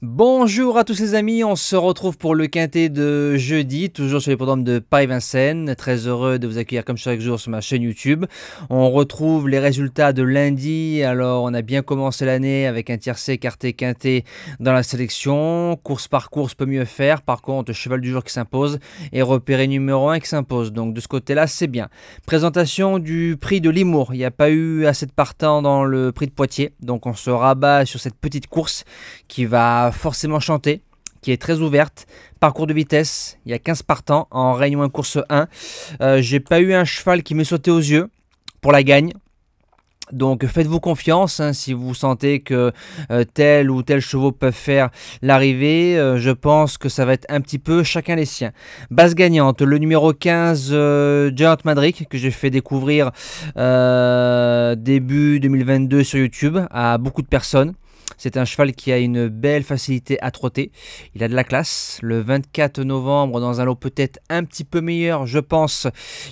Bonjour à tous les amis, on se retrouve pour le quintet de jeudi, toujours sur les programmes de Paris-Vincennes. Très heureux de vous accueillir comme chaque jour sur ma chaîne YouTube. On retrouve les résultats de lundi. Alors on a bien commencé l'année avec un tiercé écarté quintet dans la sélection. Course par course peut mieux faire. Par contre, cheval du jour qui s'impose et repéré numéro 1 qui s'impose. Donc de ce côté-là, c'est bien. Présentation du prix de Limours. Il n'y a pas eu assez de partants dans le prix de Poitiers. Donc on se rabat sur cette petite course qui va forcément chanter, qui est très ouverte. Parcours de vitesse, il y a 15 partants en Réunion 1 course 1. J'ai pas eu un cheval qui me sautait aux yeux pour la gagne. Donc faites-vous confiance si vous sentez que tel ou tel chevaux peuvent faire l'arrivée. Je pense que ça va être un petit peu chacun les siens. Base gagnante, le numéro 15 Giant Madric que j'ai fait découvrir début 2022 sur YouTube à beaucoup de personnes. C'est un cheval qui a une belle facilité à trotter. Il a de la classe. Le 24 novembre, dans un lot peut-être un petit peu meilleur, je pense.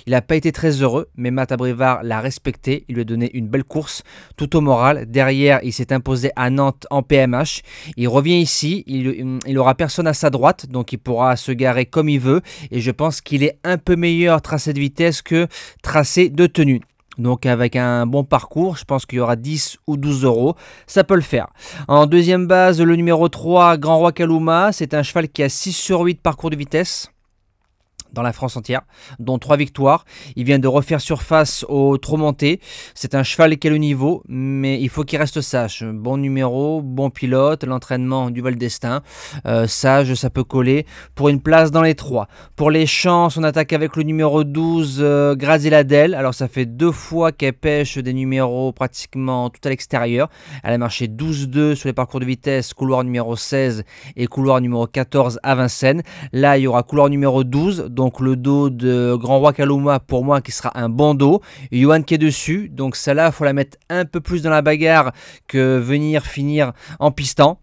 Il n'a pas été très heureux, mais Matt Abrivard l'a respecté. Il lui a donné une belle course, tout au moral. Derrière, il s'est imposé à Nantes en PMH. Il revient ici. Il aura personne à sa droite, donc il pourra se garer comme il veut. Et je pense qu'il est un peu meilleur tracé de vitesse que tracé de tenue. Donc avec un bon parcours, je pense qu'il y aura 10 ou 12 euros, ça peut le faire. En deuxième base, le numéro 3, Grand Roi Kaluma, c'est un cheval qui a 6 sur 8 parcours de vitesse dans la France entière, dont 3 victoires. Il vient de refaire surface au trop monté. C'est un cheval qui a le niveau, mais il faut qu'il reste sage. Bon numéro, bon pilote, l'entraînement du vol destin. Sage, ça peut coller pour une place dans les 3. Pour les chances, on attaque avec le numéro 12, Graziladel. Alors ça fait 2 fois qu'elle pêche des numéros pratiquement tout à l'extérieur. Elle a marché 12-2 sur les parcours de vitesse, couloir numéro 16 et couloir numéro 14 à Vincennes. Là, il y aura couloir numéro 12, donc le dos de Grand Roi Kaluma pour moi qui sera un bon dos. Johan qui est dessus, donc celle-là il faut la mettre un peu plus dans la bagarre que venir finir en pistant.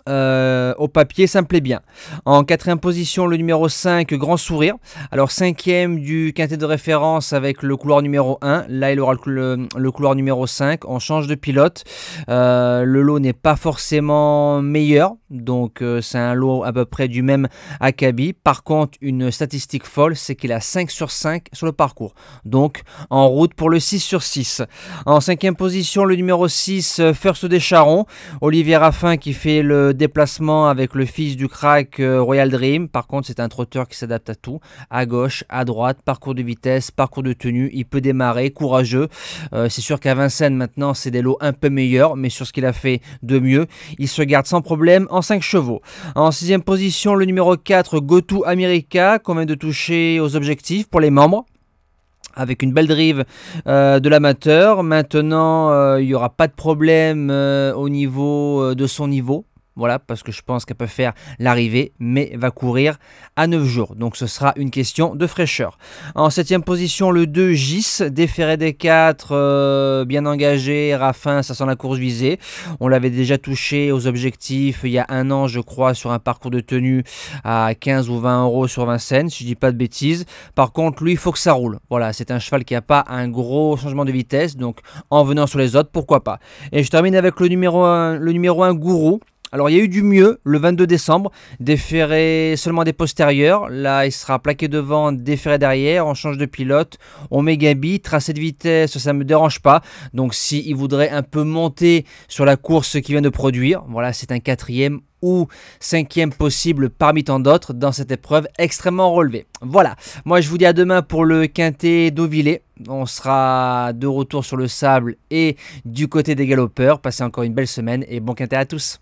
Au papier, ça me plaît bien. En quatrième position, le numéro 5, Grand Sourire. Alors, cinquième du quintet de référence avec le couloir numéro 1. Là, il aura le couloir numéro 5. On change de pilote. Le lot n'est pas forcément meilleur. Donc, c'est un lot à peu près du même acabit. Par contre, une statistique folle, c'est qu'il a 5 sur 5 sur le parcours. Donc, en route pour le 6 sur 6. En cinquième position, le numéro 6, First des Charons. Olivier Raffin qui fait le déplacement avec le fils du crack Royal Dream. Par contre, c'est un trotteur qui s'adapte à tout. À gauche, à droite, parcours de vitesse, parcours de tenue. Il peut démarrer, courageux. C'est sûr qu'à Vincennes, maintenant, c'est des lots un peu meilleurs. Mais sur ce qu'il a fait de mieux, il se garde sans problème en 5 chevaux. En sixième position, le numéro 4, GoTo America, qu'on vient de toucher aux objectifs pour les membres, avec une belle drive de l'amateur. Maintenant, il n'y aura pas de problème au niveau de son niveau. Voilà, parce que je pense qu'elle peut faire l'arrivée, mais va courir à 9 jours. Donc ce sera une question de fraîcheur. En 7e position, le 2, Gis, déféré des 4, bien engagé, Raffin, ça sent la course visée. On l'avait déjà touché aux objectifs il y a un an, je crois, sur un parcours de tenue à 15 ou 20 euros sur Vincennes, si je dis pas de bêtises. Par contre, lui, il faut que ça roule. Voilà, c'est un cheval qui n'a pas un gros changement de vitesse, donc en venant sur les autres, pourquoi pas. Et je termine avec le numéro 1 Gourou. Alors il y a eu du mieux le 22 décembre, déféré seulement des postérieurs, là il sera plaqué devant, déféré derrière, on change de pilote, on met Gabi, tracé de vitesse ça ne me dérange pas, donc s'il voudrait un peu monter sur la course qu'il vient de produire, voilà c'est un 4e ou 5e possible parmi tant d'autres dans cette épreuve extrêmement relevée. Voilà, moi je vous dis à demain pour le quintet d'Auvillers. On sera de retour sur le sable et du côté des galopeurs. Passez encore une belle semaine et bon quintet à tous.